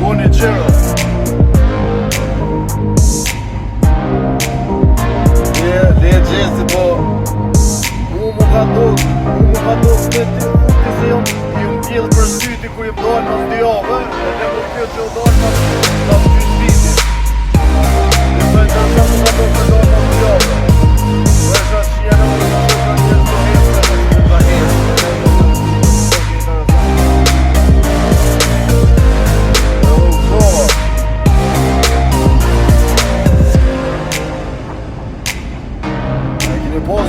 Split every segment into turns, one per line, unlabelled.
Boni qërë Le gjezi po mu ka duk me ti se jom t'jellë për shtyti ku jem dojnë mas dijove e le më t'jo që dojnë mas gjysviti e të i tërë mu ka duk me dojnë mas dijove Vësha që jene më të shukë njës të hesë në të hesë Po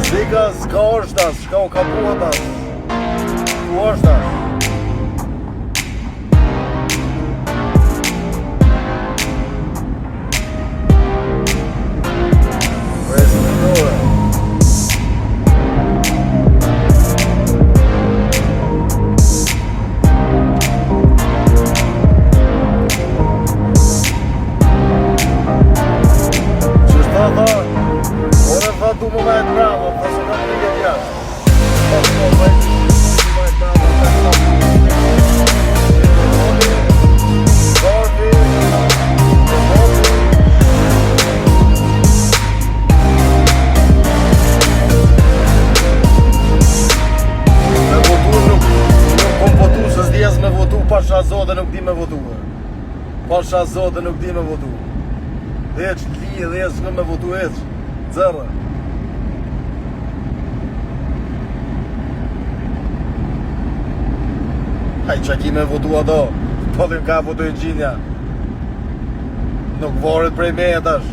zdika s'ka është as, shka u ka buhat as ku është as Presë në dore Qështë ta du më majt bravo, pasë ka të një jashtë Pasë ka majt bravo, pasë ka të Me votu nuk kom votu, se s'djes me votu, pasha zote nuk di me votu Pasha zote nuk di me votu Eq, li edhe e s'këm me votu eq, zërë Haj që ki me votu ato, po dhim ka votu e gjinja Nuk varet prej me e tash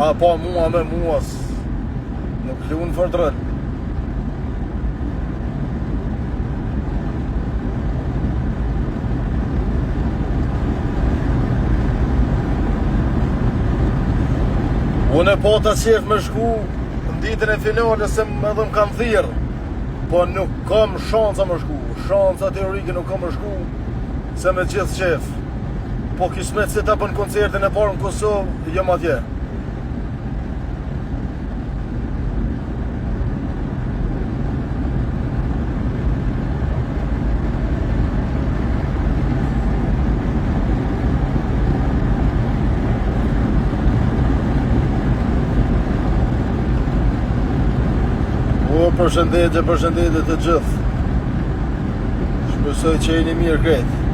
A po mua me muas Nuk lunë fërtërën Unë e po të qef me shku në ditën e finale se më edhe më kam thirë Po nuk kam shanca me shku Shanca teorike nuk kam me shku Se me gjithë qef Po kismet se ta bën koncertin e parë në Kosovë Jëm atje Përshëndetje të gjithë Shpesoj që jeni mirë kretë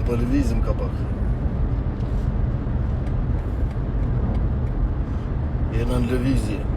Po lëvizim ka pak Jena në lëvizje